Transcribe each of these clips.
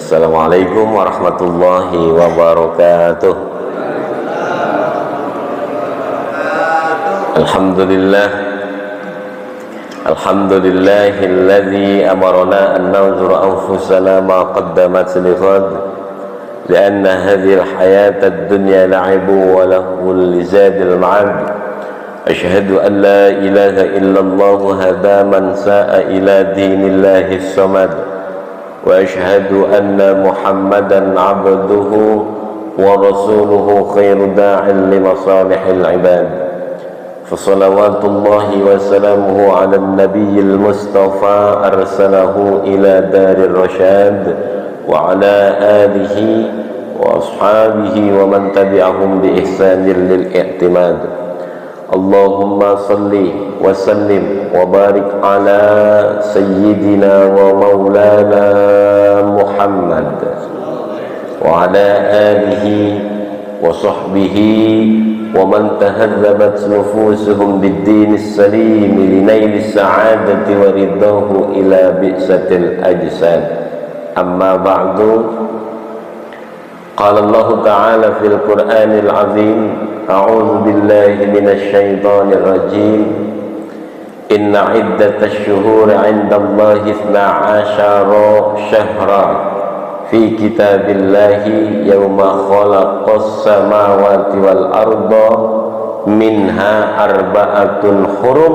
Assalamualaikum warahmatullahi wabarakatuh. Alhamdulillah, alhamdulillahilladzi amarna an nanzura anfusana ma qaddamat lighad lianna hadhihi alhayata ad-dunya la'ibun wa lahwun lizadil ma'ad. Ashhadu an la ilaha illallah hada man sa'a ila dinillahi as-samad wa ashhadu anna muhammadan abduhu wa rasuluhu khairu da'in li masalihil ibad. Fasalawatullahi wa salamuhu ala nabiyil mustafa arsalahu ila darir rasyad wa ala alihi wa ashabihi wa man tabi'ahum bi ihsanin lil i'timad. Allahumma salli wa sallim wa barik ala sayyidina wa maulana Muhammad wa ala alihi wa sahbihi wa man tahazzabat nufusuhum bid-din as-salim li nail as-sa'adati wa ridahu ila bi'satil ajsad. Amma ba'du. Qala Allah ta'ala fil Qur'anil 'azim. A'udzu billahi minasy syaithanir rajim. Inna 'iddatash shuhuri 'indallahi 12 syahran fi kitabillahi yawma khalaqas samawati wal arda minha arba'atun hurum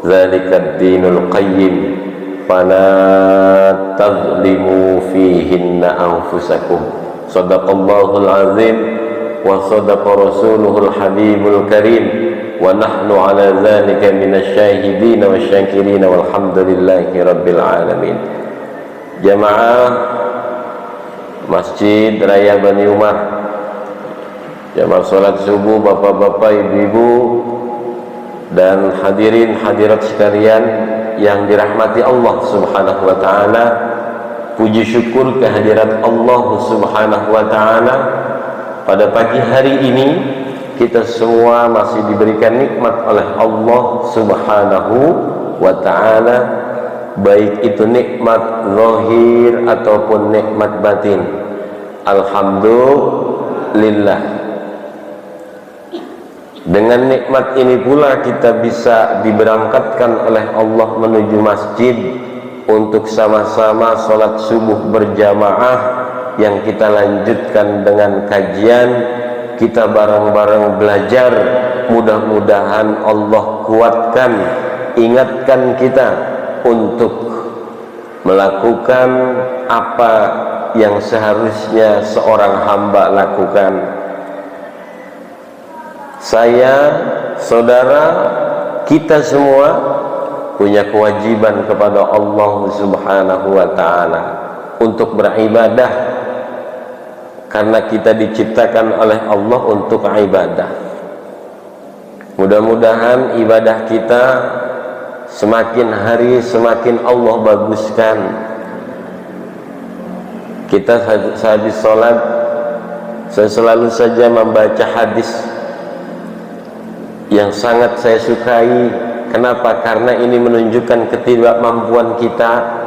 dzalikad dinul qayyim fala tadhlimu fihinna anfusakum. Shadaqallahul azim wa sadaqa rasuluhul habibul karim wa nahnu ala dzalika minasy syahidin wasyakirin walhamdulillahi rabbil alamin. Jamaah Masjid Raya Bani Umar, jamaah salat subuh, bapak-bapak, ibu-ibu, dan hadirin hadirat sekalian yang dirahmati Allah Subhanahu wa taala. Puji syukur kehadirat Allah Subhanahu wa taala. Pada pagi hari ini kita semua masih diberikan nikmat oleh Allah Subhanahu wa taala, baik itu nikmat zahir ataupun nikmat batin. Alhamdulillah. Dengan nikmat ini pula kita bisa diberangkatkan oleh Allah menuju masjid untuk sama-sama sholat subuh berjamaah, yang kita lanjutkan dengan kajian. Kita bareng-bareng belajar. Mudah-mudahan Allah kuatkan, ingatkan kita untuk melakukan apa yang seharusnya seorang hamba lakukan. Saya, saudara, kita semua punya kewajiban kepada Allah Subhanahu wa ta'ala untuk beribadah, karena kita diciptakan oleh Allah untuk ibadah. Mudah-mudahan ibadah kita semakin hari semakin Allah baguskan. Kita sehabis sholat, saya selalu saja membaca hadis yang sangat saya sukai. Kenapa? Karena ini menunjukkan ketidakmampuan kita.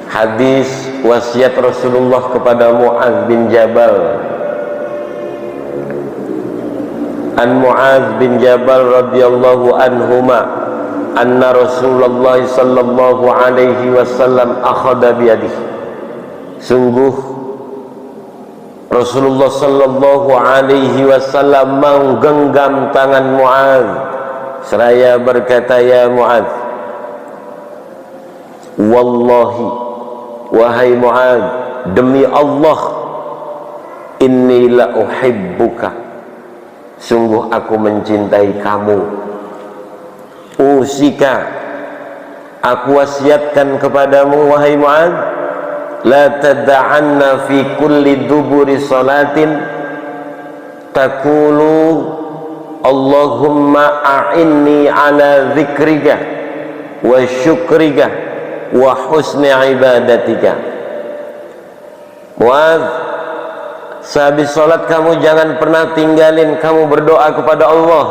Hadis wasiat Rasulullah kepada Mu'adz bin Jabal. An Mu'adz bin Jabal radhiyallahu anhuma anna Rasulullah sallallahu alaihi wasallam akhadha biyadihi. Sungguh Rasulullah sallallahu alaihi wasallam menggenggam tangan Mu'adz seraya berkata, ya Mu'adz, wallahi, wahai Mu'adz, demi Allah, inni la uhibbuka, sungguh aku mencintai kamu. Usika, aku wasiatkan kepadamu, wahai Mu'adz, la tada'anna fi kulli duburi salatin taqulu Allahumma a'inni ala dzikrika wa syukrika wa husni ibadatika. Mu'adz, sehabis sholat kamu jangan pernah tinggalin, kamu berdoa kepada Allah.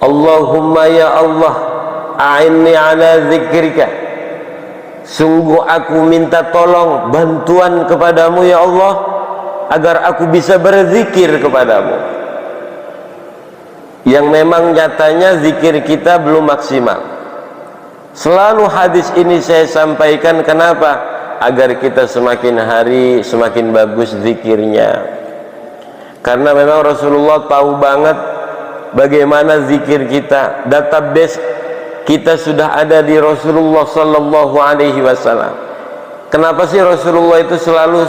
Allahumma ya Allah, a'inni ala dzikrika sungguh aku minta tolong bantuan kepadamu ya Allah agar aku bisa berzikir kepadamu. Yang memang nyatanya zikir kita belum maksimal. Selalu hadis ini saya sampaikan, kenapa? Agar kita semakin hari semakin bagus zikirnya. Karena memang Rasulullah tahu banget bagaimana zikir kita. Database kita sudah ada di Rasulullah sallallahu alaihi wasallam. Kenapa sih Rasulullah itu selalu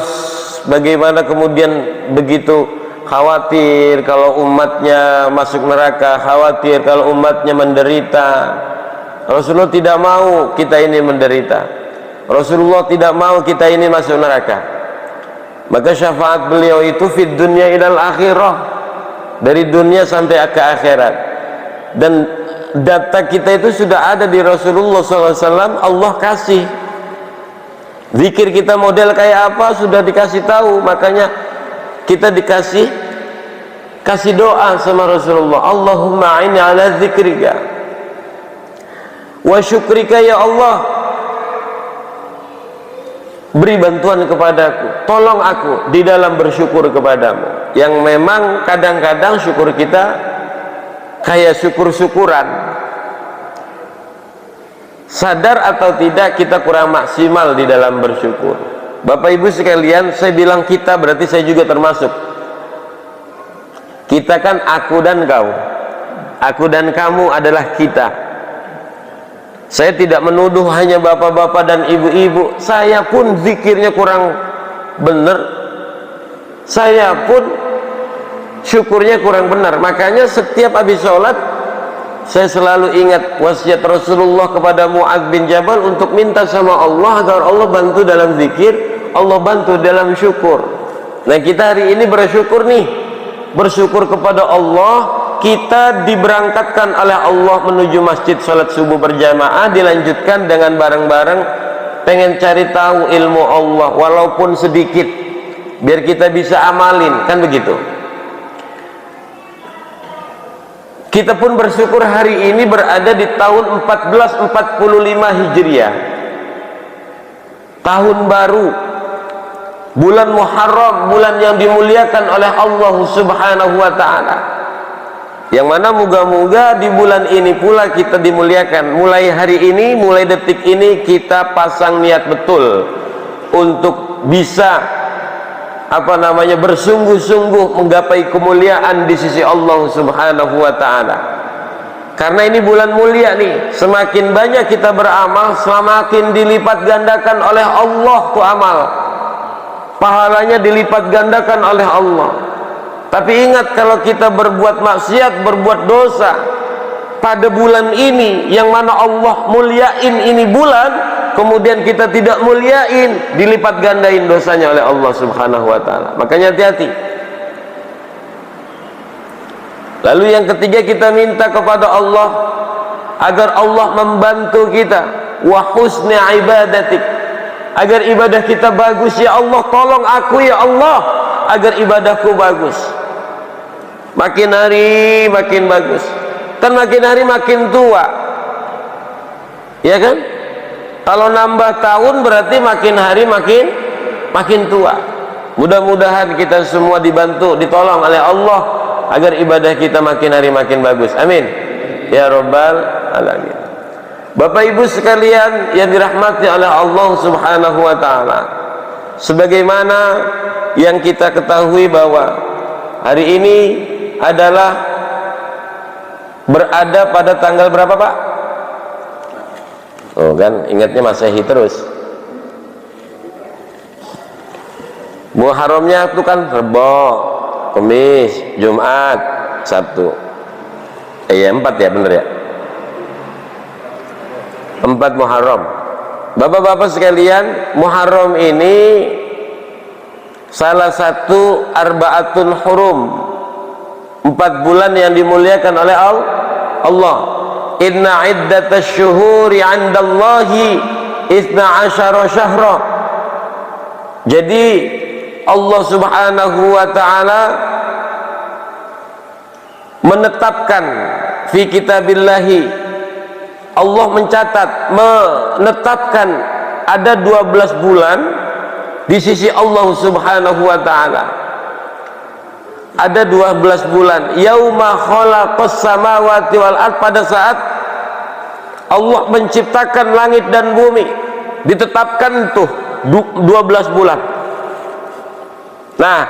bagaimana kemudian begitu khawatir kalau umatnya masuk neraka, khawatir kalau umatnya menderita? Rasulullah tidak mau kita ini menderita. Rasulullah tidak mau kita ini masuk neraka. Maka syafaat beliau itu fid dunya ilal akhirah, dari dunia sampai ke akhirat. Dan data kita itu sudah ada di Rasulullah SAW. Allah kasih zikir kita model kayak apa sudah dikasih tahu. Makanya kita kasih doa sama Rasulullah, Allahumma a'inni ala zikrika wa syukrika, ya Allah beri bantuan kepadaku, tolong aku di dalam bersyukur kepadamu. Yang memang kadang-kadang syukur kita kayak syukur-syukuran, sadar atau tidak kita kurang maksimal di dalam bersyukur. Bapak ibu sekalian, saya bilang kita berarti saya juga termasuk. Kita kan aku dan kau, aku dan kamu adalah kita. Saya tidak menuduh hanya bapak-bapak dan ibu-ibu, saya pun zikirnya kurang benar, saya pun syukurnya kurang benar. Makanya setiap habis sholat saya selalu ingat wasiat Rasulullah kepada Mu'adz bin Jabal untuk minta sama Allah agar Allah bantu dalam zikir, Allah bantu dalam syukur. Nah kita hari ini bersyukur nih, bersyukur kepada Allah. Kita diberangkatkan oleh Allah menuju masjid salat subuh berjamaah, dilanjutkan dengan bareng-bareng pengen cari tahu ilmu Allah walaupun sedikit biar kita bisa amalin, kan begitu. Kita pun bersyukur hari ini berada di tahun 1445 Hijriah, tahun baru, bulan Muharram, bulan yang dimuliakan oleh Allah Subhanahu wa ta'ala. Yang mana moga-moga di bulan ini pula kita dimuliakan. Mulai hari ini, mulai detik ini kita pasang niat betul untuk bisa bersungguh-sungguh menggapai kemuliaan di sisi Allah Subhanahu wa ta'ala. Karena ini bulan mulia nih, semakin banyak kita beramal, semakin dilipat gandakan oleh Allah tuh amal, pahalanya dilipat gandakan oleh Allah. Tapi ingat, kalau kita berbuat maksiat, berbuat dosa pada bulan ini yang mana Allah muliain ini bulan, kemudian kita tidak muliain, dilipat gandain dosanya oleh Allah Subhanahu wa ta'ala. Makanya hati-hati. Lalu yang ketiga, kita minta kepada Allah agar Allah membantu kita wa husni ibadatik, agar ibadah kita bagus. Ya Allah, tolong aku ya Allah agar ibadahku bagus. Makin hari makin bagus, kan makin hari makin tua, ya kan? Kalau nambah tahun berarti makin hari makin tua. Mudah-mudahan kita semua dibantu, ditolong oleh Allah agar ibadah kita makin hari makin bagus. Amin ya rabbal alamin. Bapak ibu sekalian yang dirahmati oleh Allah Subhanahu wa ta'ala, sebagaimana yang kita ketahui bahwa hari ini adalah berada pada tanggal berapa Pak? Oh kan ingatnya Masehi terus. Muharramnya itu kan Rebo, Kamis, Jumat, Sabtu. 4 ya, bener ya? 4 Muharram. Bapak-bapak sekalian, Muharram ini salah satu arba'atul hurum, 4 bulan yang dimuliakan oleh Allah. Inna iddatash syuhuri 'indallahi 12 syahra. Jadi Allah Subhanahu wa ta'ala menetapkan fi kitabillahi, Allah mencatat, menetapkan ada 12 bulan di sisi Allah Subhanahu wa ta'ala. Ada 12 bulan. Yauma khalaqas samawati wal ard, pada saat Allah menciptakan langit dan bumi, ditetapkan tuh 12 bulan. Nah,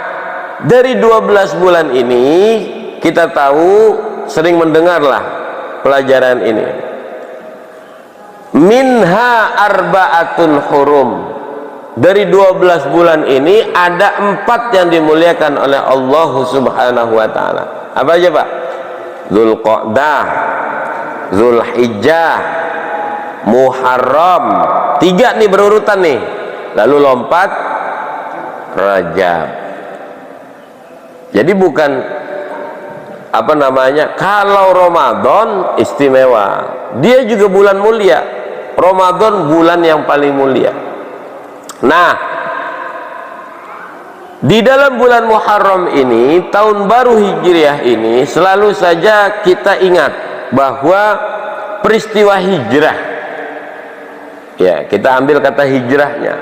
dari 12 bulan ini kita tahu, sering mendengarlah pelajaran ini. Minha arba'atun hurum. Dari 12 bulan ini ada 4 yang dimuliakan oleh Allah Subhanahu wa ta'ala. Apa aja, Pak? Dzulqa'dah, Dzulhijjah, Muharram. 3 nih berurutan nih. Lalu lompat Rajab. Jadi bukan apa namanya, kalau Ramadan istimewa, dia juga bulan mulia. Ramadan bulan yang paling mulia. Nah, di dalam bulan Muharram ini, tahun baru Hijriah ini, selalu saja kita ingat bahwa peristiwa hijrah, ya, kita ambil kata hijrahnya.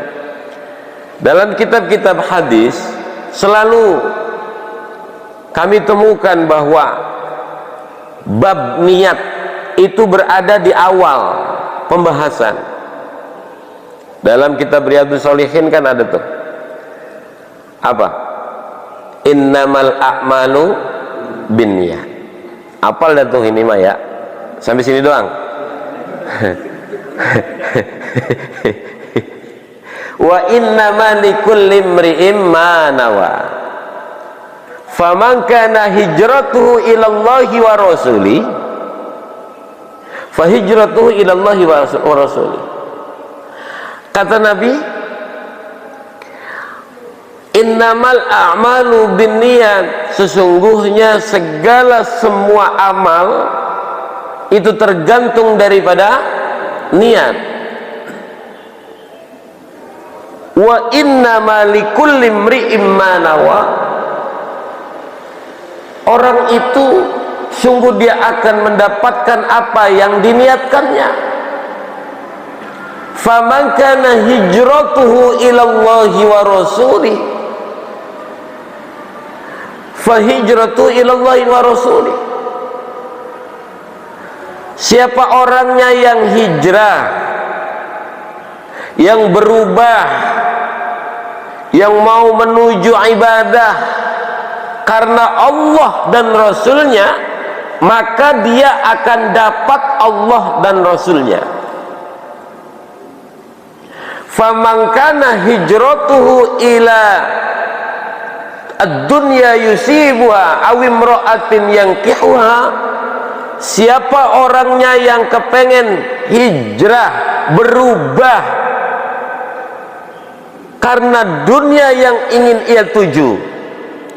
Dalam kitab-kitab hadis selalu kami temukan bahwa bab niat itu berada di awal pembahasan. Dalam kitab Riyadhus Shalihin kan ada tuh apa? Innamal a'malu binniyat. Apal dah tuh ini mah ya. Sampai sini doang. Wa innama likulli imri'in ma nawa. Faman kana hijratuhu ila Allahi wa rasuli fa hijratuhu ila Allahi wa rasuli. Kata Nabi, innamal a'malu binniyat, sesungguhnya segala semua amal itu tergantung daripada niat. Wa innama likulli imri'in ma nawa, orang itu sungguh dia akan mendapatkan apa yang diniatkannya. Faman kana hijratuhu ila Allahi wa rasulih fa hijratuhu ila Allahi wa rasulih. Siapa orangnya yang hijrah, yang berubah, yang mau menuju ibadah karena Allah dan Rasulnya, maka dia akan dapat Allah dan Rasulnya. Faman kana hijratuhu ila ad-dunya yusibuha aw imra'atin yankihuha, siapa orangnya yang kepengen hijrah, berubah karena dunia yang ingin ia tuju,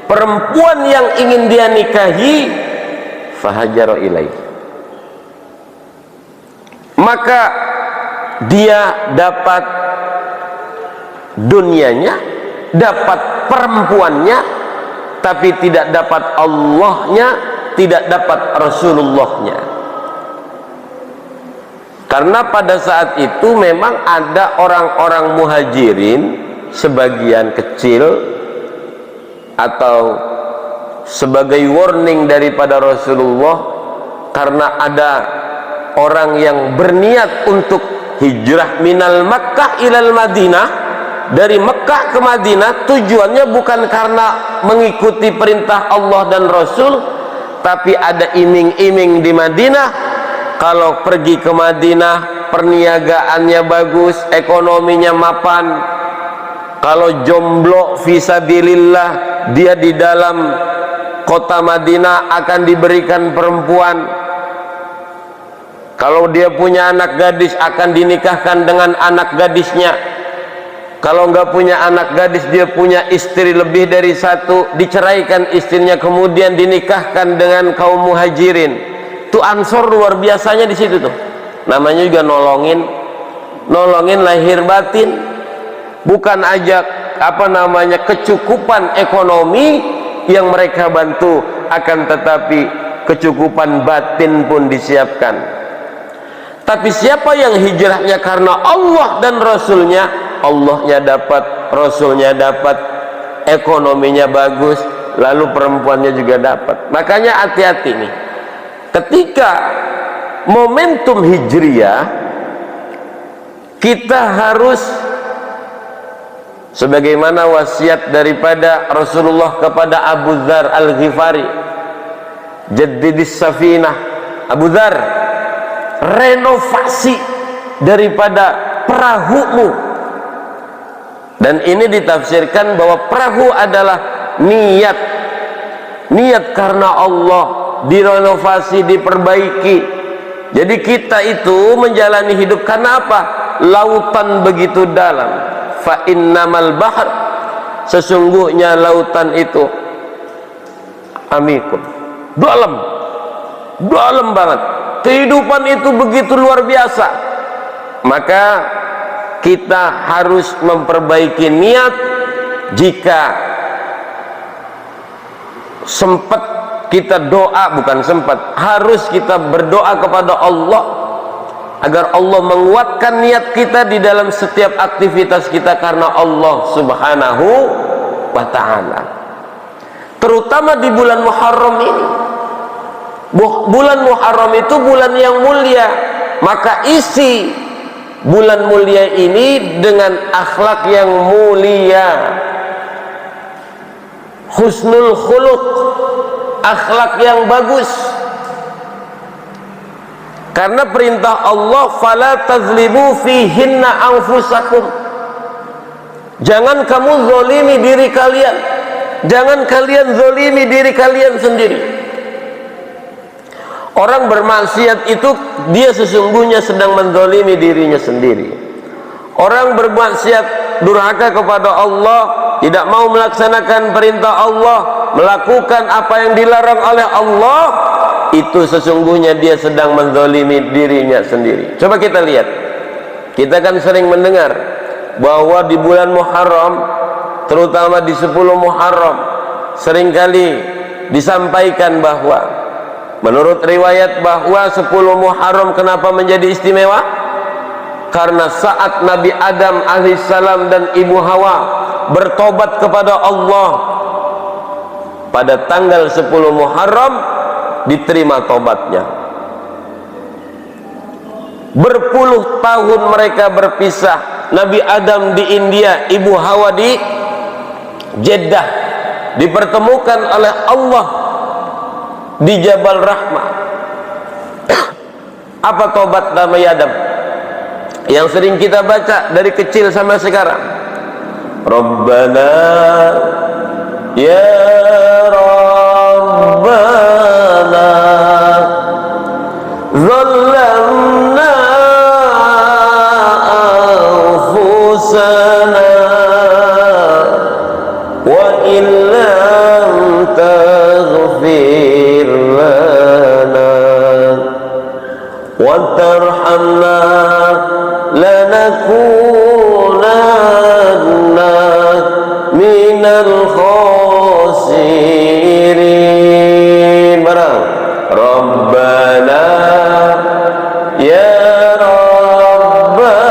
perempuan yang ingin dia nikahi, fahajara ilaihi, maka dia dapat dunianya, dapat perempuannya, tapi tidak dapat Allahnya, tidak dapat Rasulullahnya. Karena pada saat itu memang ada orang-orang muhajirin, sebagian kecil, atau sebagai warning daripada Rasulullah, karena ada orang yang berniat untuk hijrah minal Makkah ilal Madinah, dari Mekah ke Madinah, tujuannya bukan karena mengikuti perintah Allah dan Rasul, tapi ada iming-iming di Madinah. Kalau pergi ke Madinah, perniagaannya bagus, ekonominya mapan. Kalau jomblo fisabilillah, dia di dalam kota Madinah akan diberikan perempuan. Kalau dia punya anak gadis, akan dinikahkan dengan anak gadisnya. Kalau nggak punya anak gadis, dia punya istri lebih dari satu, diceraikan istrinya, kemudian dinikahkan dengan kaum muhajirin. Itu Ansor luar biasanya di situ tuh. Namanya juga nolongin lahir batin. Bukan aja apa namanya kecukupan ekonomi yang mereka bantu, akan tetapi kecukupan batin pun disiapkan. Tapi siapa yang hijrahnya karena Allah dan Rasulnya, Allahnya dapat, Rasulnya dapat, ekonominya bagus, lalu perempuannya juga dapat. Makanya hati-hati nih, ketika momentum hijriyah, kita harus sebagaimana wasiat daripada Rasulullah kepada Abu Dzar Al-Ghifari, jaddidis safinah. Abu Dzar, renovasi daripada perahumu. Dan ini ditafsirkan bahwa perahu adalah niat karena Allah, direnovasi, diperbaiki. Jadi kita itu menjalani hidup karena apa? Lautan begitu dalam. Fa innamal bahr, sesungguhnya lautan itu amikun, dalam banget. Kehidupan itu begitu luar biasa. Maka kita harus memperbaiki niat. Jika sempat kita doa, bukan sempat, harus kita berdoa kepada Allah agar Allah menguatkan niat kita di dalam setiap aktivitas kita karena Allah Subhanahu wa ta'ala. Terutama di bulan Muharram ini. Bulan Muharram itu bulan yang mulia, maka isi bulan mulia ini dengan akhlak yang mulia, husnul khuluq, akhlak yang bagus. Karena perintah Allah, fala tazlimu fihinna anfusakum, jangan kamu zolimi diri kalian, jangan kalian zolimi diri kalian sendiri. Orang bermaksiat itu dia sesungguhnya sedang menzalimi dirinya sendiri. Orang bermaksiat, durhaka kepada Allah, tidak mau melaksanakan perintah Allah, melakukan apa yang dilarang oleh Allah, itu sesungguhnya dia sedang menzalimi dirinya sendiri. Coba kita lihat, kita kan sering mendengar bahwa di bulan Muharram, terutama di 10 Muharram, seringkali disampaikan bahwa menurut riwayat bahwa 10 Muharram kenapa menjadi istimewa? Karena saat Nabi Adam alaihissalam dan Ibu Hawa bertobat kepada Allah, pada tanggal 10 Muharram diterima tobatnya. Berpuluh tahun mereka berpisah, Nabi Adam di India, Ibu Hawa di Jeddah, dipertemukan oleh Allah di Jabal Rahmah. Apa tobat Nabi Adam yang sering kita baca dari kecil sampai sekarang? Rabbana ya Rabbana zallamna anfusana wa illam taghfir وترحمنا لنكونن من الخاسرين. Barang Rabbana ya Rabbana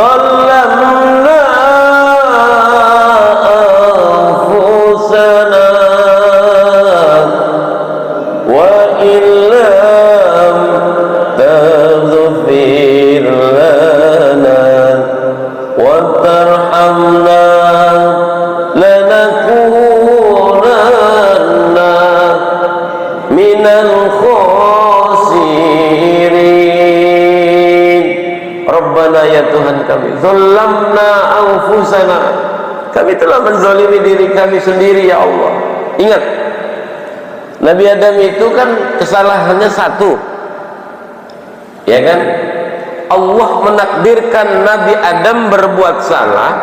zallamna anfusana wa illam taghfir lana wa tarhamna lanakunanna minal khasirin. Rabbana ya Tuhan kami, zalamna anfusana, kami telah menzalimi diri kami sendiri ya Allah. Ingat, Nabi Adam itu kan kesalahannya satu, ya kan? Allah menakdirkan Nabi Adam berbuat salah,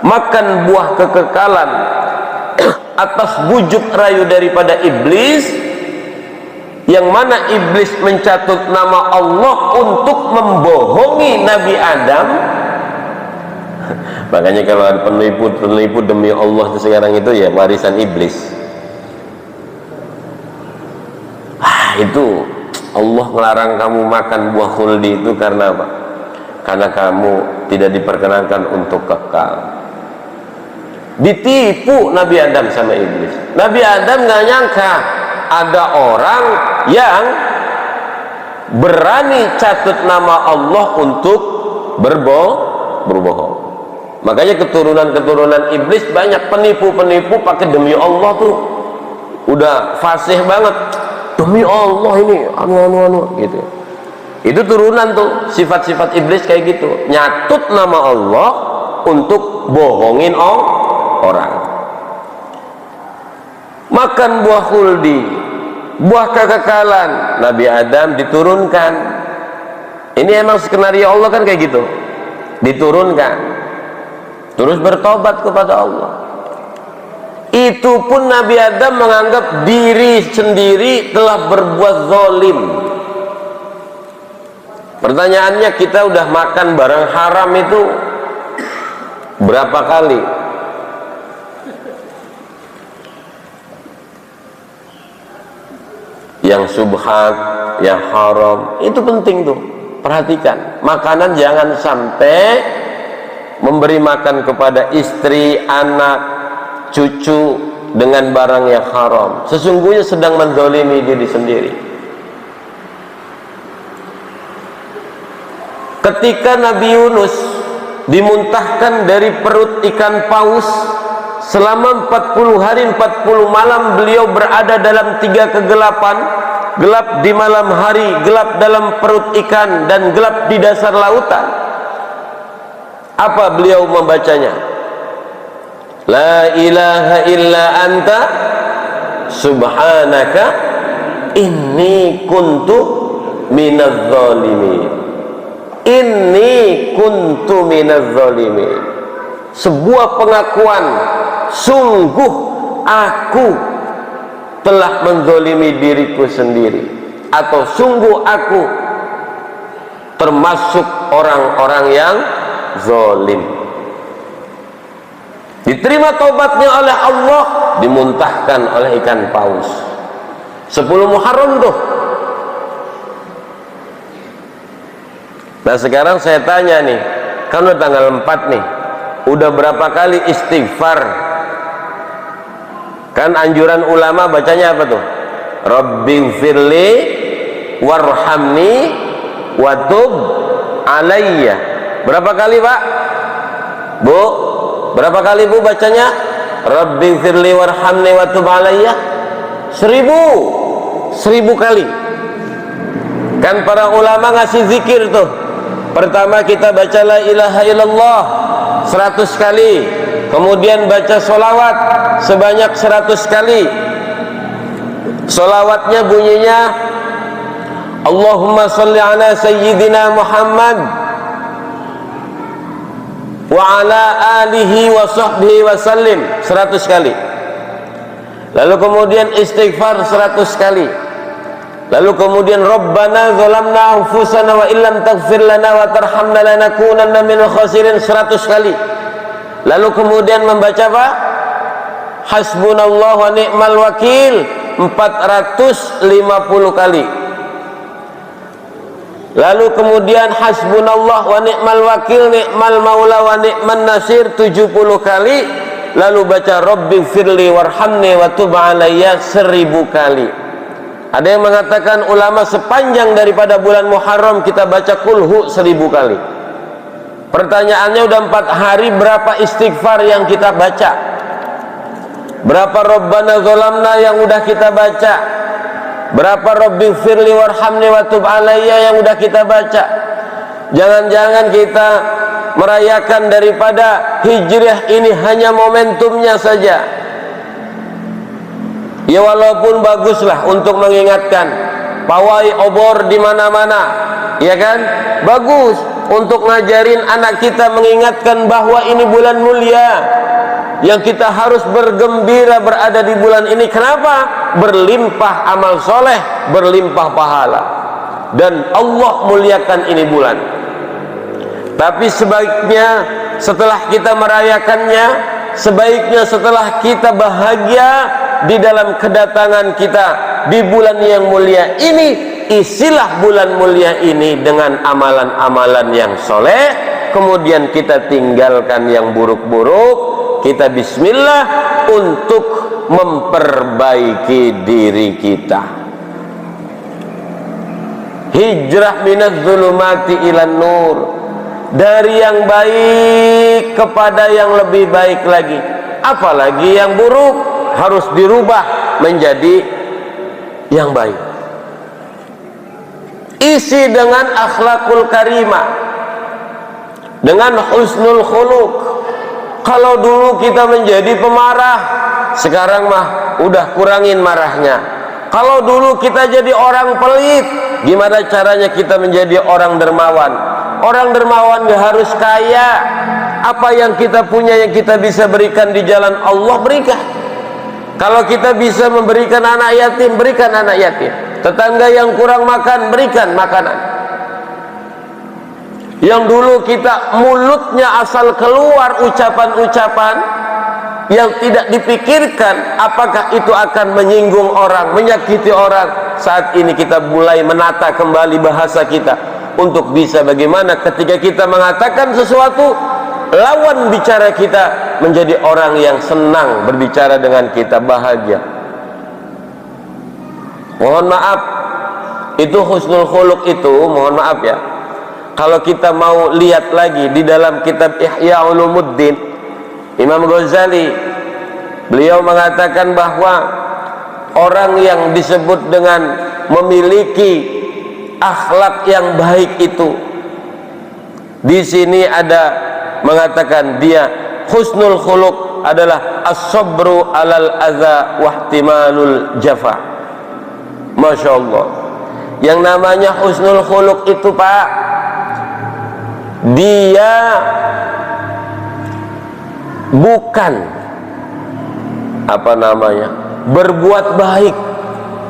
makan buah kekekalan atas bujuk rayu daripada iblis, yang mana iblis mencatut nama Allah untuk membohongi Nabi Adam. Makanya kalau ada penipu demi Allah itu sekarang itu ya warisan iblis. Itu Allah melarang kamu makan buah khuldi itu karena apa? Karena kamu tidak diperkenankan untuk kekal. Ditipu Nabi Adam sama iblis. Nabi Adam nggak nyangka ada orang yang berani catut nama Allah untuk berbohong. Makanya keturunan iblis banyak penipu pakai demi Allah tuh udah fasih banget, demi Allah ini anu gitu. Itu turunan tuh sifat-sifat iblis kayak gitu, nyatut nama Allah untuk bohongin orang. Makan buah khuldi, buah kekekalan, Nabi Adam diturunkan. Ini emang skenario Allah kan kayak gitu, diturunkan terus bertobat kepada Allah. Itu pun Nabi Adam menganggap diri sendiri telah berbuat zalim. Pertanyaannya, kita udah makan barang haram itu berapa kali? Yang subhat, yang haram, itu penting tuh, perhatikan. Makanan jangan sampai memberi makan kepada istri, anak, cucu dengan barang yang haram. Sesungguhnya sedang menzalimi diri sendiri. Ketika Nabi Yunus dimuntahkan dari perut ikan paus, selama 40 hari 40 malam beliau berada dalam 3 kegelapan, gelap di malam hari, gelap dalam perut ikan, dan gelap di dasar lautan. Apa beliau membacanya? La ilaha illa anta subhanaka inni kuntu minadz zalimin. Inni kuntu minadz zalimin. Sebuah pengakuan, sungguh aku telah menzalimi diriku sendiri, atau sungguh aku termasuk orang-orang yang zalim. Diterima taubatnya oleh Allah, dimuntahkan oleh ikan paus. 10 Muharram tuh. Nah sekarang saya tanya nih, kan udah tanggal 4 nih, udah berapa kali istighfar? Kan anjuran ulama bacanya apa tuh? Rabbighfirli warhamni watub alayya. Berapa kali Pak? Bu? Berapa kali Bu bacanya? Rabbighfirli warhamni watub alayya? 1000 kali. Kan para ulama ngasih zikir tuh. Pertama kita baca la ilaha illallah 100 kali, kemudian baca solawat sebanyak 100 kali. Solawatnya bunyinya Allahumma salli ala sayyidina Muhammad wa ala alihi wa sahbihi wa sallim 100 kali. Lalu kemudian istighfar 100 kali. Lalu kemudian Rabbana zalamna anfusana wa illam taghfir lana wa tarhamna lanakunanna minal khasirin 100 kali. Lalu kemudian membaca apa? Hasbunallah wa ni'mal wakil 450 kali. Lalu kemudian hasbunallah wa ni'mal wakil ni'mal maula wa ni'man nasir 70 kali. Lalu baca Rabbighfirli warhamni wa tub alayya 1000 kali. Ada yang mengatakan ulama sepanjang daripada bulan Muharram kita baca kulhu 1000 kali. Pertanyaannya udah 4 hari, berapa istighfar yang kita baca? Berapa Rabbana zalamna yang udah kita baca? Berapa Rabbighfirli warhamni wa tub alayya yang udah kita baca? Jangan-jangan kita merayakan daripada hijrah ini hanya momentumnya saja. Ya walaupun baguslah untuk mengingatkan, pawai obor di mana-mana, ya kan? Bagus untuk ngajarin anak kita, mengingatkan bahwa ini bulan mulia yang kita harus bergembira berada di bulan ini. Kenapa? Berlimpah amal soleh, berlimpah pahala, dan Allah muliakan ini bulan. Tapi sebaiknya setelah kita merayakannya, sebaiknya setelah kita bahagia di dalam kedatangan kita di bulan yang mulia ini, isilah bulan mulia ini dengan amalan-amalan yang soleh, kemudian kita tinggalkan yang buruk-buruk, kita bismillah untuk memperbaiki diri kita. Hijrah minaz zulumati ilan nur, dari yang baik kepada yang lebih baik lagi. Apalagi yang buruk harus dirubah menjadi yang baik. Isi dengan akhlakul karimah, dengan husnul khuluq. Kalau dulu kita menjadi pemarah, sekarang mah udah kurangin marahnya. Kalau dulu kita jadi orang pelit, gimana caranya kita menjadi orang dermawan? Orang dermawan gak harus kaya. Apa yang kita punya yang kita bisa berikan di jalan Allah, berikan. Kalau kita bisa memberikan anak yatim, berikan anak yatim. Tetangga yang kurang makan, berikan makanan. Yang dulu kita mulutnya asal keluar ucapan-ucapan yang tidak dipikirkan apakah itu akan menyinggung orang, menyakiti orang. Saat ini kita mulai menata kembali bahasa kita untuk bisa bagaimana ketika kita mengatakan sesuatu, lawan bicara kita menjadi orang yang senang berbicara dengan kita, bahagia. Mohon maaf, itu husnul khuluq itu, mohon maaf ya, kalau kita mau lihat lagi di dalam kitab Ihya Ulumuddin, Imam Ghazali beliau mengatakan bahwa orang yang disebut dengan memiliki akhlak yang baik itu, di sini ada mengatakan dia husnul khuluq adalah as-sabru alal adza wa ihtimalul jafa. Masya Allah. Yang namanya husnul khuluq itu, Pak, dia bukan apa namanya berbuat baik,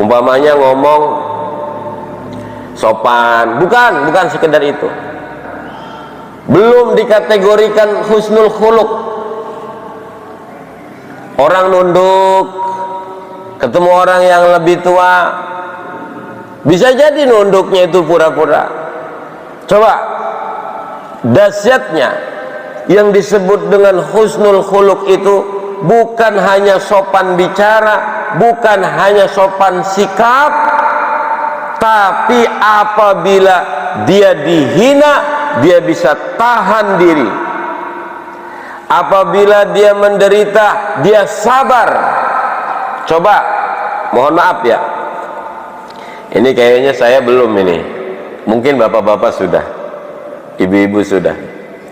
umpamanya ngomong sopan, bukan sekedar itu. Belum dikategorikan husnul khuluq. Orang nunduk ketemu orang yang lebih tua, bisa jadi nunduknya itu pura-pura. Coba, dahsyatnya yang disebut dengan husnul khuluq itu bukan hanya sopan bicara, bukan hanya sopan sikap, tapi apabila dia dihina, dia bisa tahan diri. Apabila dia menderita, dia sabar. Coba, mohon maaf ya, ini kayaknya saya belum ini, mungkin bapak-bapak sudah, ibu-ibu sudah.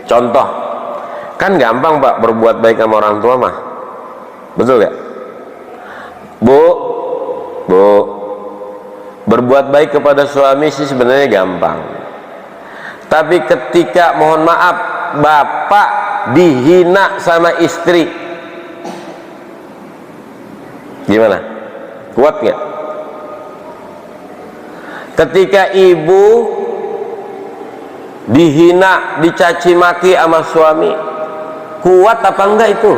Contoh, kan gampang Pak berbuat baik sama orang tua mah, betul gak? Bu, berbuat baik kepada suami sih sebenarnya gampang. Tapi ketika, mohon maaf, bapak dihina sama istri, gimana? Kuat gak? Ketika ibu dihina, dicaci maki sama suami, kuat apa enggak itu?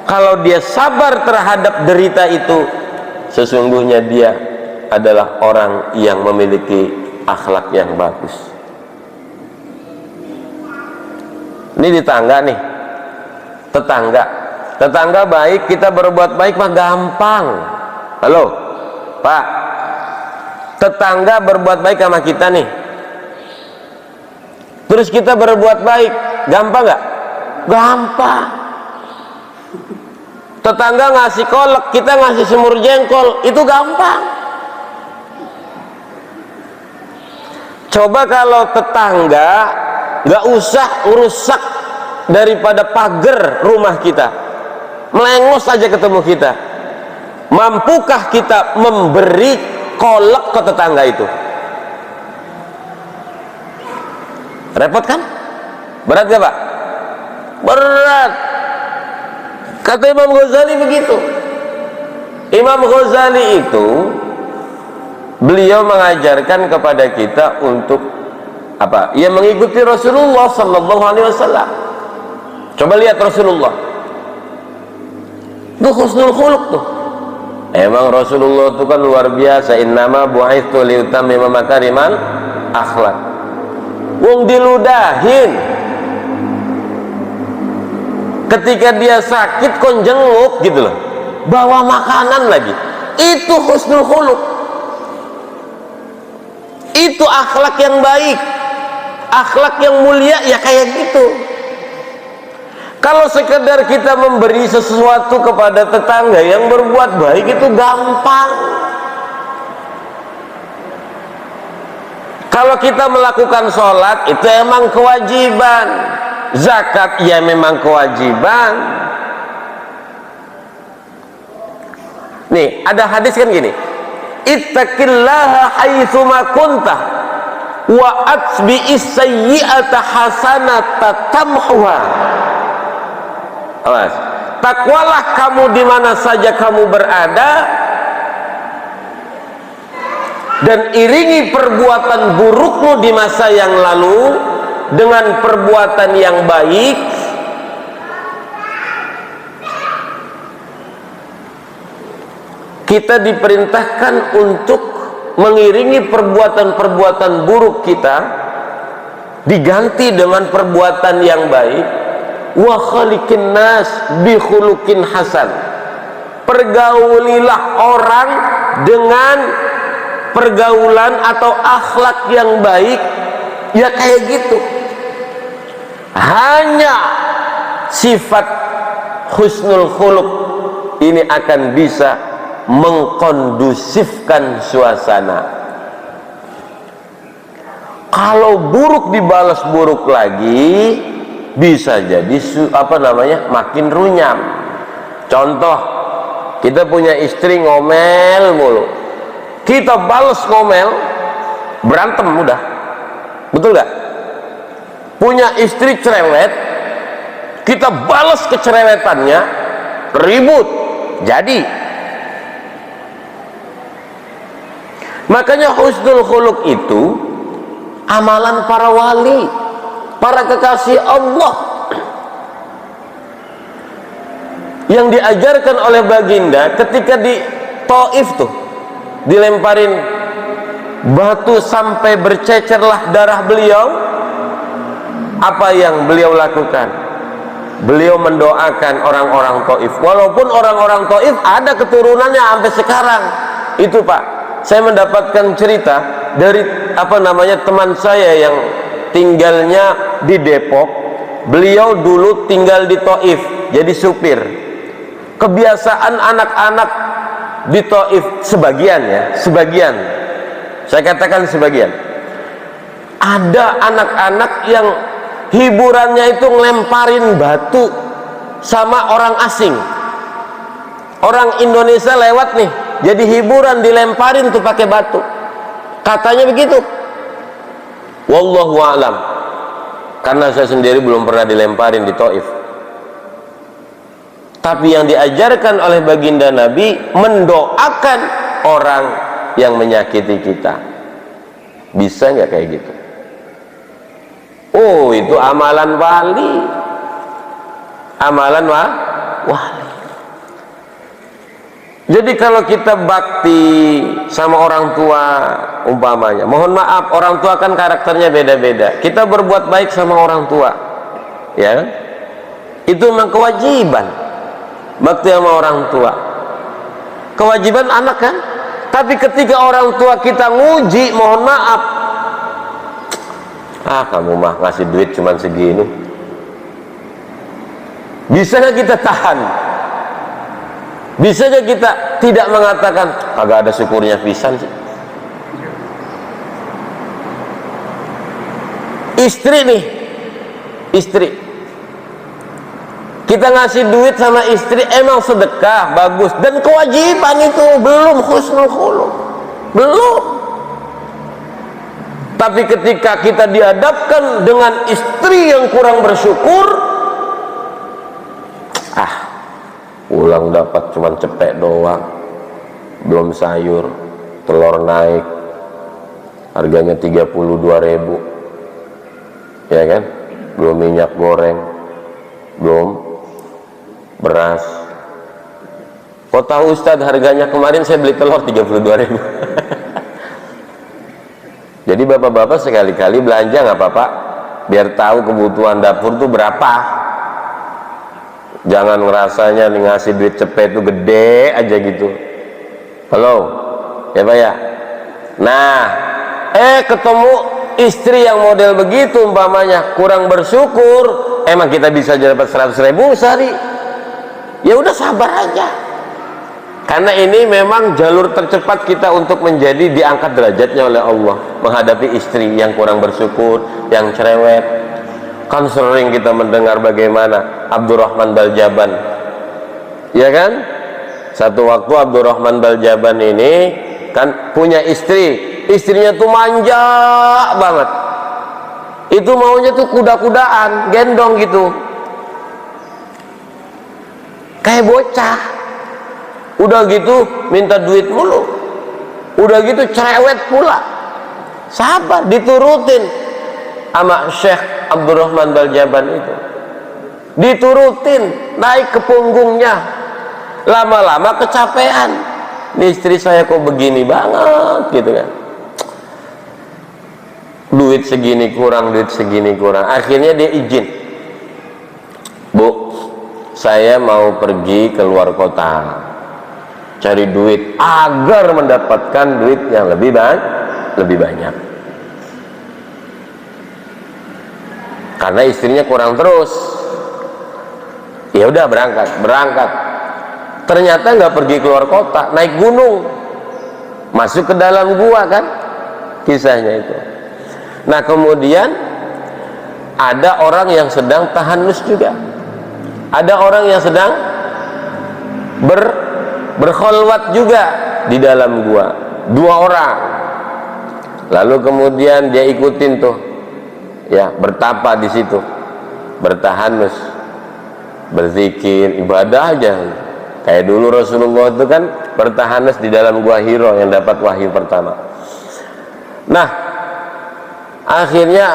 Kalau dia sabar terhadap derita itu, sesungguhnya dia adalah orang yang memiliki akhlak yang bagus. Ini di tangga nih, tetangga baik, kita berbuat baik mah gampang. Halo Pak, tetangga berbuat baik sama kita nih, terus kita berbuat baik, gampang gak? Gampang. Tetangga ngasih kolak, kita ngasih semur jengkol, itu gampang. Coba kalau tetangga gak usah rusak daripada pagar rumah kita, melengos aja ketemu kita, mampukah kita memberi kolak ke tetangga itu? Repot kan? Berat gak Pak? Berat. Kata Imam Ghazali begitu. Imam Ghazali itu beliau mengajarkan kepada kita untuk apa? Ia mengikuti Rasulullah Sallallahu Alaihi Wasallam. Coba lihat Rasulullah, itu husnul khuluq tuh. Emang Rasulullah itu kan luar biasa, innama bu'itsu liutammima makarimal akhlak. Wong diludahin, ketika dia sakit kon jenguk gitu loh, bawa makanan lagi. Itu husnul khuluq, itu akhlak yang baik, akhlak yang mulia. Ya kayak gitu. Kalau sekedar kita memberi sesuatu kepada tetangga yang berbuat baik itu gampang. Kalau kita melakukan sholat itu emang kewajiban, zakat ya memang kewajiban. Nih ada hadis kan gini, ittaqillaha haitsuma kunta wa atbi'is sayyi'ata hasanata tamhuha. Awas, takwalah kamu di mana saja kamu berada, dan iringi perbuatan burukmu di masa yang lalu dengan perbuatan yang baik. Kita diperintahkan untuk mengiringi perbuatan-perbuatan buruk kita diganti dengan perbuatan yang baik. Wa khaliqin nas bi khuluqin hasan. Pergaulilah orang dengan pergaulan atau akhlak yang baik. Ya kayak gitu. Hanya sifat husnul khuluq ini akan bisa mengkondusifkan suasana. Kalau buruk dibalas buruk lagi, bisa jadi makin runyam. Contoh, kita punya istri ngomel mulu, kita balas ngomel, berantem udah. Betul gak? Punya istri cerewet, kita balas kecerewetannya, ribut jadi. Makanya husnul khuluq itu amalan para wali, para kekasih Allah, yang diajarkan oleh baginda ketika di Taif tuh dilemparin batu sampai bercecerlah darah beliau. Apa yang beliau lakukan? Beliau mendoakan orang-orang Taif, walaupun orang-orang Taif ada keturunannya sampai sekarang. Itu Pak, saya mendapatkan cerita dari teman saya yang tinggalnya di Depok. Beliau dulu tinggal di Taif jadi supir. Kebiasaan anak-anak di Taif, sebagian, saya katakan sebagian, ada anak-anak yang hiburannya itu ngelemparin batu sama orang asing. Orang Indonesia lewat nih, jadi hiburan dilemparin tuh pakai batu. Katanya begitu. Wallahu a'lam. Karena saya sendiri belum pernah dilemparin di Taif. Tapi yang diajarkan oleh baginda Nabi, mendoakan orang yang menyakiti kita. Bisa nggak kayak gitu? Oh, itu amalan wali. Amalan wali. Jadi kalau kita bakti sama orang tua umpamanya, mohon maaf, orang tua kan karakternya beda-beda. Kita berbuat baik sama orang tua, ya, itu memang kewajiban. Bakti sama orang tua, kewajiban anak kan. Tapi ketika orang tua kita nguji, mohon maaf, kamu mah ngasih duit cuman segini, bisa nggak kita tahan? Bisa nggak kita tidak mengatakan agak ada syukurnya pisan sih? Istri nih, istri, kita ngasih duit sama istri emang sedekah bagus, dan kewajiban itu belum husnul khuluq, belum. Tapi ketika kita dihadapkan dengan istri yang kurang bersyukur, pulang dapat cuman cepek doang, belum sayur, telur naik harganya 32.000, ya kan, belum minyak goreng, belum beras, kok tahu Ustadz harganya kemarin saya beli telur 32.000. Jadi bapak-bapak sekali-kali belanja nggak apa-apa, biar tahu kebutuhan dapur tuh berapa. Jangan ngerasanya nih ngasih duit cepet itu gede aja gitu. Halo, ya Pak ya. Nah, ketemu istri yang model begitu umpamanya, kurang bersyukur, emang kita bisa dapat 100.000 sehari. Ya udah sabar aja. Karena ini memang jalur tercepat kita untuk menjadi diangkat derajatnya oleh Allah, menghadapi istri yang kurang bersyukur, yang cerewet. Kan sering kita mendengar bagaimana Abdurrahman Baljaban, ya kan? Satu waktu Abdurrahman Baljaban ini kan punya istri, istrinya tuh manja banget. Itu maunya tuh kuda-kudaan, gendong gitu, kayak bocah. Udah gitu minta duit mulu, udah gitu cerewet pula. Sabar, diturutin sama Syekh Abdurrahman Baljaban itu, diturutin, naik ke punggungnya. Lama-lama kecapean, nih istri saya kok begini banget gitu kan, duit segini kurang, duit segini kurang. Akhirnya dia izin, Bu, saya mau pergi ke luar kota cari duit agar mendapatkan duit yang lebih banyak. Karena istrinya kurang terus. Ya udah berangkat. Ternyata nggak pergi keluar kota, naik gunung, masuk ke dalam gua kan, kisahnya itu. Nah kemudian ada orang yang sedang tahanus juga, ada orang yang sedang berkholwat juga di dalam gua, 2 orang. Lalu kemudian dia ikutin tuh, ya bertapa di situ, bertahanus, berzikir, ibadah aja. Kayak dulu Rasulullah itu kan bertahanus di dalam gua Hiro yang dapat wahyu pertama. Nah, akhirnya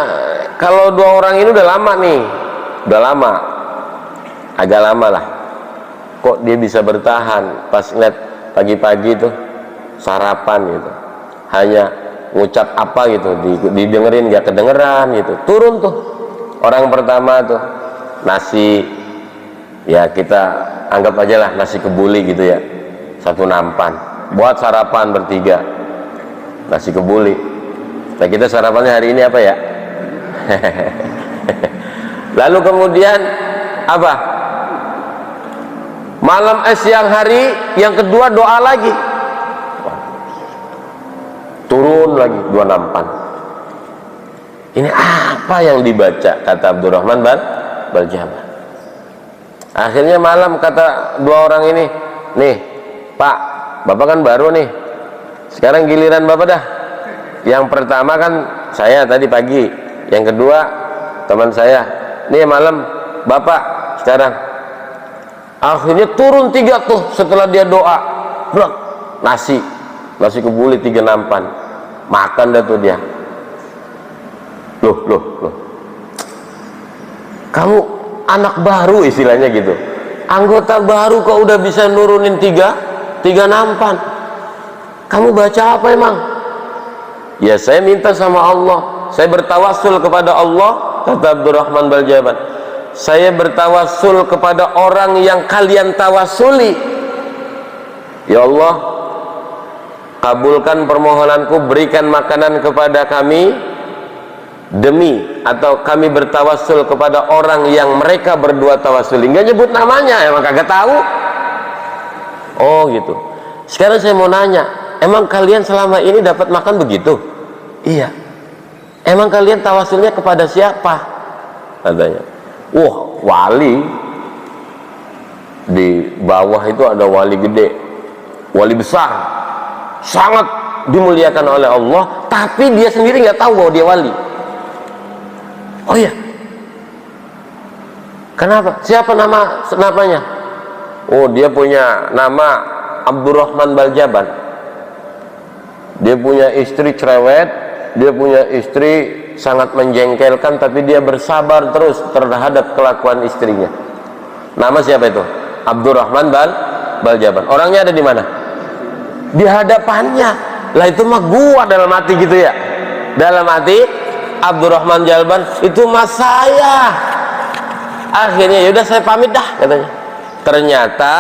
kalau 2 orang ini udah lama nih, agak lama lah. Kok dia bisa bertahan? Pas ngeliat pagi-pagi tuh sarapan gitu, hanya ngucap apa gitu, didengerin gak kedengeran gitu. Turun tuh orang pertama tuh, nasi, ya kita anggap aja lah nasi kebuli gitu ya, 1 nampan buat sarapan bertiga, nasi kebuli. Nah kita sarapannya hari ini apa ya? Lalu kemudian apa? Malam siang hari yang kedua doa lagi, turun lagi 2 nampan. Ini apa yang dibaca, kata Abdurrahman Baljaban. Akhirnya malam kata 2 orang ini, nih Pak, Bapak kan baru nih, sekarang giliran Bapak dah. Yang pertama kan saya tadi pagi, yang kedua teman saya, nih malam Bapak sekarang. Akhirnya turun 3 tuh setelah dia doa, nasi kebuli 3 nampan, makan dah tuh dia. Loh, kamu anak baru istilahnya gitu, anggota baru kok udah bisa nurunin 3 nampan. Kamu baca apa emang? Ya saya minta sama Allah, saya bertawassul kepada Allah, kata Abdurrahman Baljaban. Saya bertawassul kepada orang yang kalian tawasuli. Ya Allah, kabulkan permohonanku, berikan makanan kepada kami demi, atau kami bertawassul kepada orang yang mereka berdua tawasuli. Nggak nyebut namanya, emang kagak tahu. Oh gitu. Sekarang saya mau nanya, emang kalian selama ini dapat makan begitu? Iya. Emang kalian tawasulnya kepada siapa? Katanya. Wah, wali. Di bawah itu ada wali gede, wali besar, sangat dimuliakan oleh Allah, tapi dia sendiri nggak tahu bahwa dia wali. Oh iya, kenapa? Siapa namanya? Oh, dia punya nama Abdurrahman Baljaban. Dia punya istri cerewet, dia punya istri sangat menjengkelkan, tapi dia bersabar terus terhadap kelakuan istrinya. Nama siapa itu? Abdurrahman Baljaban. Orangnya ada di mana? Di hadapannya. Lah itu mah gua dalam hati gitu ya. Dalam hati Abdurrahman Jalban itu mas saya. Akhirnya yaudah saya pamit dah katanya. Ternyata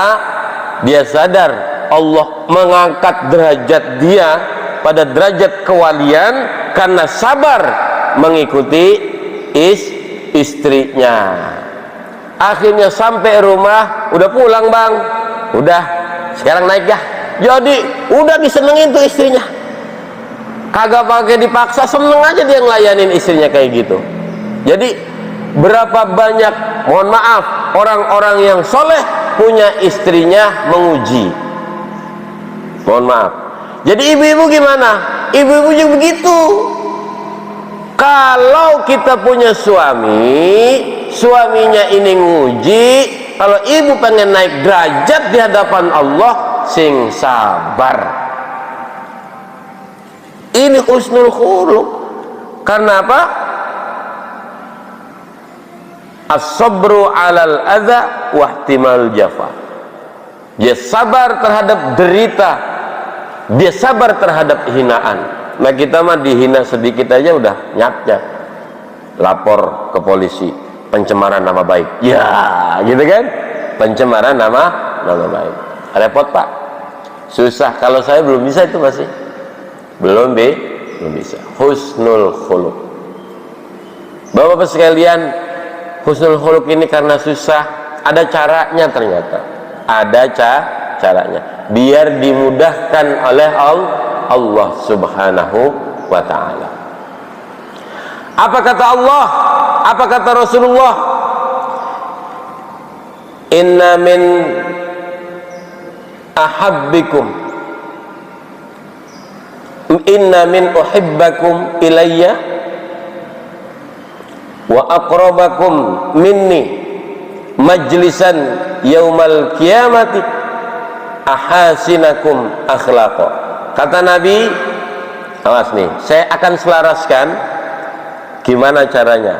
dia sadar Allah mengangkat derajat dia pada derajat kewalian karena sabar mengikuti istrinya. Akhirnya sampai rumah, udah pulang bang, udah sekarang naik ya. Jadi udah disenengin tuh istrinya, kagak pakai dipaksa, seneng aja dia ngelayanin istrinya kayak gitu. Jadi berapa banyak, mohon maaf, orang-orang yang soleh punya istrinya menguji. Mohon maaf. Jadi ibu-ibu gimana? Ibu-ibu juga begitu. Kalau kita punya suami, suaminya ini nguji, kalau ibu pengen naik derajat di hadapan Allah, sing sabar. Ini husnul khuluq. Karena apa? As-sabru 'alal adza wa ihtimal jafa. Dia sabar terhadap derita, dia sabar terhadap hinaan. Nah kita mah dihina sedikit aja udah nyap-nyap, lapor ke polisi, pencemaran nama baik. Ya gitu kan, pencemaran nama baik. Repot pak, susah. Kalau saya belum bisa itu masih belum bisa. Husnul khuluq. Bapak-bapak sekalian, husnul khuluq ini karena susah, ada caranya. Ternyata ada caranya biar dimudahkan oleh Allah subhanahu wa ta'ala. Apa kata Allah? Apa kata Rasulullah? Inna min ahabbikum, inna min uhibbakum ilayya wa aqrabakum minni majlisan yaumal qiyamati ahasinakum akhlaqa. Kata Nabi, awas nih, saya akan selaraskan gimana caranya.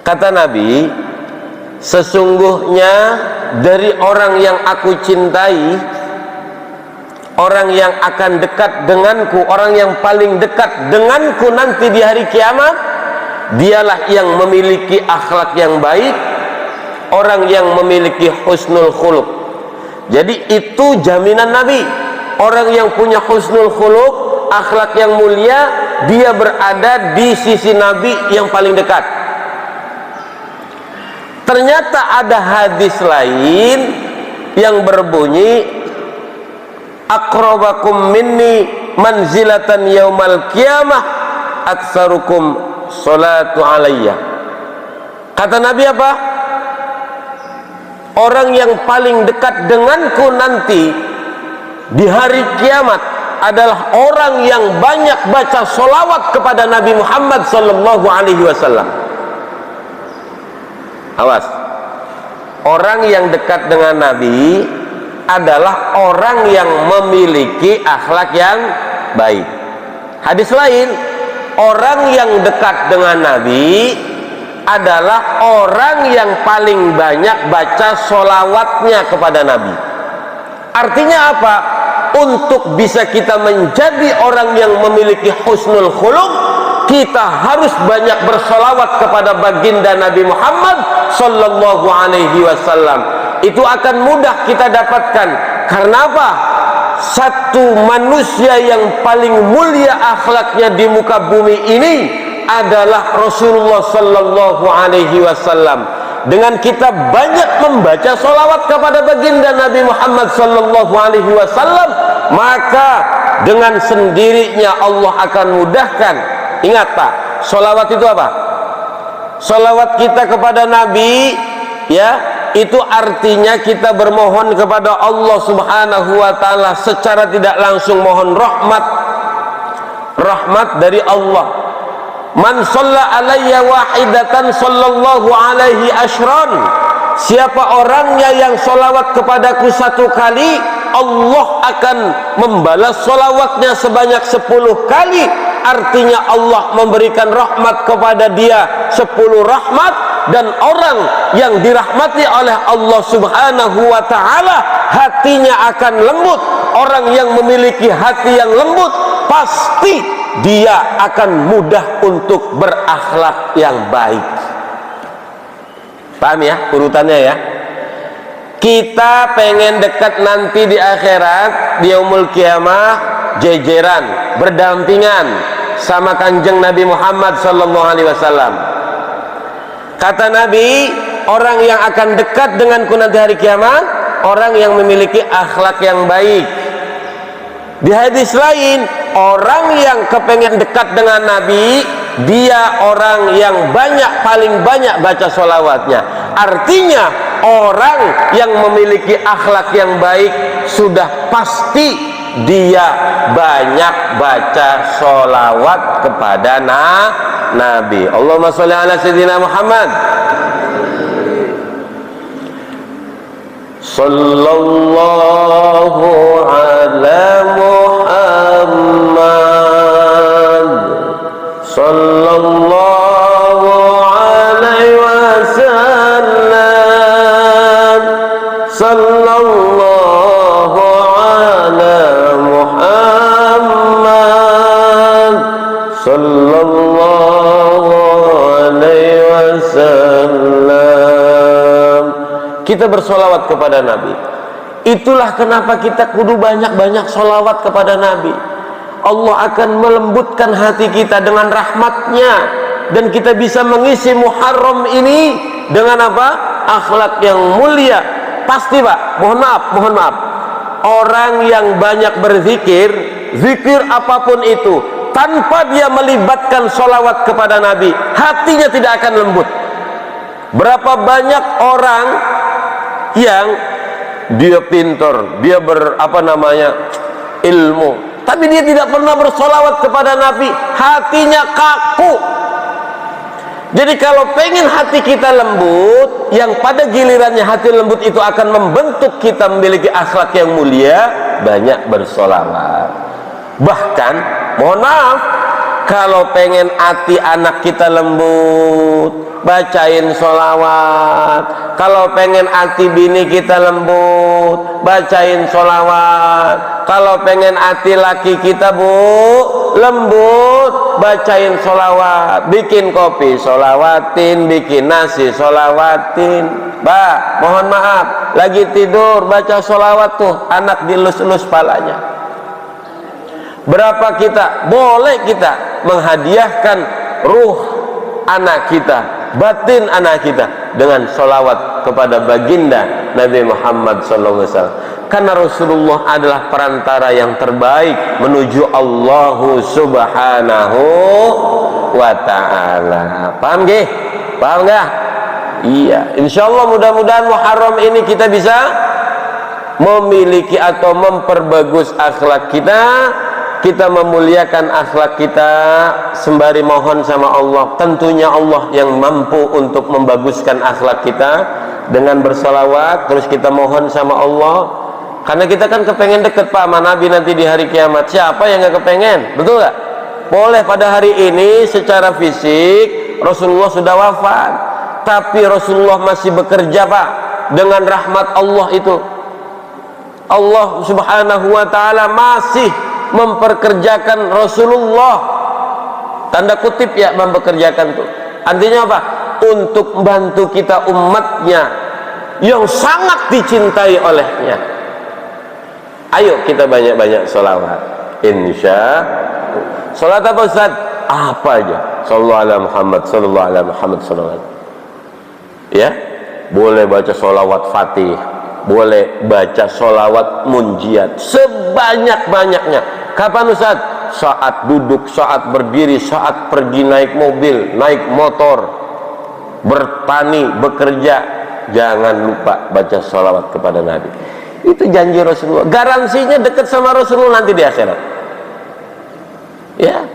Kata Nabi, sesungguhnya dari orang yang aku cintai, orang yang akan dekat denganku, orang yang paling dekat denganku nanti di hari kiamat, dialah yang memiliki akhlak yang baik, orang yang memiliki husnul khuluq. Jadi itu jaminan Nabi. Orang yang punya husnul khuluq, akhlak yang mulia, dia berada di sisi Nabi yang paling dekat. Ternyata ada hadis lain yang berbunyi aqrabakum minni manzilatan yaumal qiyamah aktsarukum sholatu alayya. Kata Nabi apa? Orang yang paling dekat denganku nanti di hari kiamat adalah orang yang banyak baca sholawat kepada Nabi Muhammad sallallahu alaihi wasallam. Awas, orang yang dekat dengan Nabi adalah orang yang memiliki akhlak yang baik. Hadis lain, orang yang dekat dengan Nabi adalah orang yang paling banyak baca sholawatnya kepada Nabi. Artinya apa? Untuk bisa kita menjadi orang yang memiliki husnul khuluq, kita harus banyak bersolawat kepada baginda Nabi Muhammad sallallahu alaihi wasallam. Itu akan mudah kita dapatkan. Karena apa? Satu manusia yang paling mulia akhlaknya di muka bumi ini adalah Rasulullah sallallahu alaihi wasallam. Dengan kita banyak membaca sholawat kepada baginda Nabi Muhammad sallallahu alaihi wasallam, maka dengan sendirinya Allah akan mudahkan. Ingat Pak, sholawat itu apa? Sholawat kita kepada Nabi, ya, itu artinya kita bermohon kepada Allah subhanahu wa ta'ala secara tidak langsung, mohon rahmat dari Allah. Man shalla alayya wahidatan sallallahu alaihi ashran. Siapa orangnya yang sholawat kepadaku satu kali, Allah akan membalas sholawatnya sebanyak 10 kali. Artinya Allah memberikan rahmat kepada dia 10 rahmat, dan orang yang dirahmati oleh Allah Subhanahu wa ta'ala hatinya akan lembut. Orang yang memiliki hati yang lembut pasti dia akan mudah untuk berakhlak yang baik. Paham ya urutannya ya? Kita pengen dekat nanti di akhirat, di yaumul kiamah, jejeran, berdampingan sama kanjeng Nabi Muhammad sallallahu alaihi wasallam. Kata Nabi, orang yang akan dekat denganku nanti hari kiamat, orang yang memiliki akhlak yang baik. Di hadis lain, orang yang kepengen dekat dengan Nabi, dia orang yang paling banyak baca sholawatnya. Artinya orang yang memiliki akhlak yang baik sudah pasti dia banyak baca sholawat kepada Nabi. Allahumma sholli ala sayyidina Muhammad. Sallallahu ala Muhammad sallallahu alaihi wasallam. Sallallahu ala Muhammad sallallahu alaihi wasallam. Kita bersolawat kepada Nabi. Itulah kenapa kita kudu banyak-banyak solawat kepada Nabi. Allah akan melembutkan hati kita dengan rahmatnya, dan kita bisa mengisi Muharram ini dengan apa? Akhlak yang mulia. Pasti Pak, mohon maaf, orang yang banyak berzikir, zikir apapun itu, tanpa dia melibatkan solawat kepada Nabi, hatinya tidak akan lembut. Berapa banyak orang yang dia pintar, dia ilmu, tapi dia tidak pernah bersolawat kepada Nabi, hatinya kaku. Jadi kalau pengen hati kita lembut, yang pada gilirannya hati lembut itu akan membentuk kita memiliki akhlak yang mulia, banyak bersolawat. Bahkan, mohon maaf, kalau pengen hati anak kita lembut, bacain sholawat. Kalau pengen hati bini kita lembut, bacain sholawat. Kalau pengen hati laki kita lembut, bacain sholawat. Bikin kopi sholawatin, bikin nasi sholawatin. Mbak, mohon maaf, lagi tidur baca sholawat tuh, anak dilus-lus palanya. Berapa kita boleh kita menghadiahkan ruh anak kita, batin anak kita dengan sholawat kepada baginda Nabi Muhammad SAW. Karena Rasulullah adalah perantara yang terbaik menuju Allah Subhanahu wa ta'ala. Paham gak? Paham gak? Iya, insya Allah mudah-mudahan Muharram ini kita bisa memiliki atau memperbagus akhlak kita. Kita memuliakan akhlak kita sembari mohon sama Allah. Tentunya Allah yang mampu untuk membaguskan akhlak kita dengan bersalawat. Terus kita mohon sama Allah, karena kita kan kepengen deket Pak sama Nabi nanti di hari kiamat. Siapa yang gak kepengen? Betul gak? Boleh pada hari ini secara fisik Rasulullah sudah wafat, tapi Rasulullah masih bekerja Pak, dengan rahmat Allah itu. Allah Subhanahu wa ta'ala masih memperkerjakan Rasulullah, tanda kutip ya, mempekerjakan tuh artinya apa? Untuk membantu kita umatnya yang sangat dicintai olehnya. Ayo kita banyak-banyak sholawat, insya Allah. Sholat apa Ustaz? Apa aja, sallallahu ala Muhammad, sallallahu ala Muhammad, sallallahu. Ya, boleh baca sholawat Fatih, boleh baca sholawat munjiat sebanyak-banyaknya. Kapan Ustaz? Saat duduk, saat berdiri, saat pergi naik mobil, naik motor, bertani, bekerja. Jangan lupa baca sholawat kepada Nabi. Itu janji Rasulullah, garansinya dekat sama Rasulullah nanti di akhirat. Ya,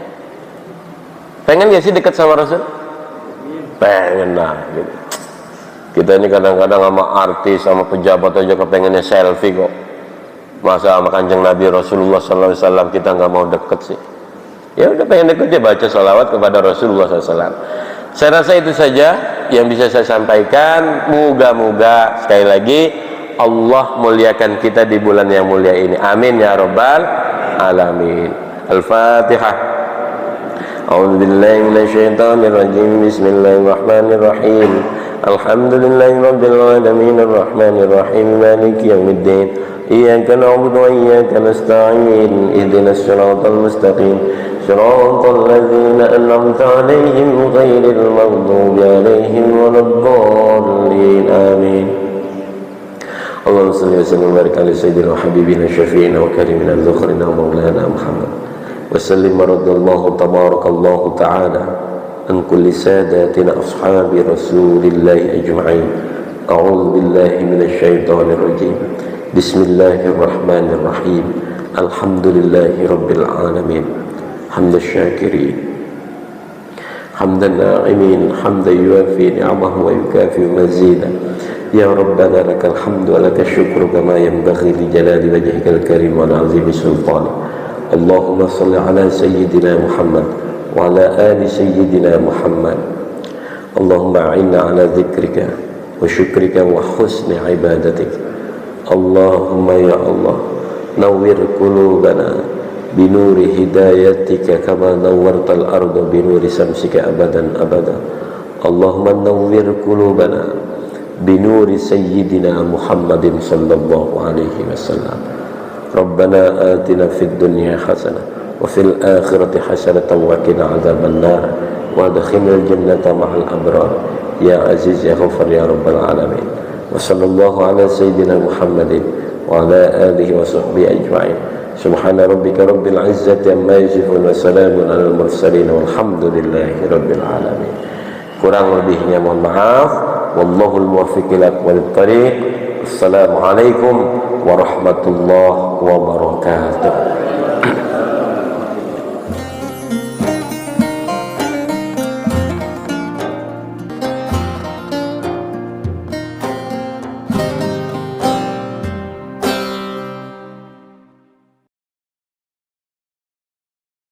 pengen gak sih dekat sama Rasul? Pengen lah gitu. Kita ini kadang-kadang sama artis, sama pejabat aja kepengennya selfie kok. Masa sama kanjeng Nabi Rasulullah SAW kita nggak mau deket sih? Ya udah, pengen deket dia baca salawat kepada Rasulullah SAW. Saya rasa itu saja yang bisa saya sampaikan, moga-moga sekali lagi Allah muliakan kita di bulan yang mulia ini. Amin ya rabbal alamin. Al-Fatihah. A'udzu billahi minasyaitonir rajim. Bismillahirrahmanirrahim. Alhamdulillahi rabbil alamin arrahmanir rahim maliki yaumiddin. Iyyaka na'budu wa iyyaka nasta'in. Ihdinas siratal mustaqim. Siratal ladzina an'amta 'alaihim ghairil maghdubi 'alaihim waladdallin. Amin. Allahumma salli wa sallim wa barik ala sayyidina wa habibina syafi'ina wa karimina dzukhrina maulana Muhammad wa sallim radallahu tabarakallahu ta'ala an kulli sadatina ashabi rasulillahi ajma'in. A'udzu billahi minasy syaithanir rajim. Bismillahirrahmanirrahim. Alhamdulillahi rabbil alamin. Hamdasy syakirin, hamdan na'imin, hamdan yuwafi ni'amahu wa yukafi mazidah. Ya Rabbana lakal hamdu wa lakal syukru kama yanbaghi li jalali wajhikal karim wa azimi sultanik. Allahumma salli ala sayyidina Muhammad wa ala ali sayyidina Muhammad. Allahumma a'inna ala dzikrika wa syukrika wa husni ibadatik. Allahumma ya Allah, nawwir qulubana binuri hidayatika kama nawwartal arda binuri samsika abadan abada. Allahumma nawwir qulubana binuri sayyidina Muhammadin sallallahu alaihi wasallam. Rabbana atina fid dunya hasanah wa fil akhirati hasanatan wa qina adzabannar wa adkhilnal jannata ma'al abrar ya aziz ya ghafar ya rabbal alamin. Wa sallallahu ala sayyidina Muhammadin wa ala alihi wa sahbihi ajma'in. Subhana rabbika rabbil izzati amma yasifun wa salamun alal mursalin walhamdulillahi rabbil alamin. Kurang lebihnya mohon maaf. Wallahul muwaffiq ila aqwamit thariq. Assalamualaikum warahmatullahi wabarakatuh.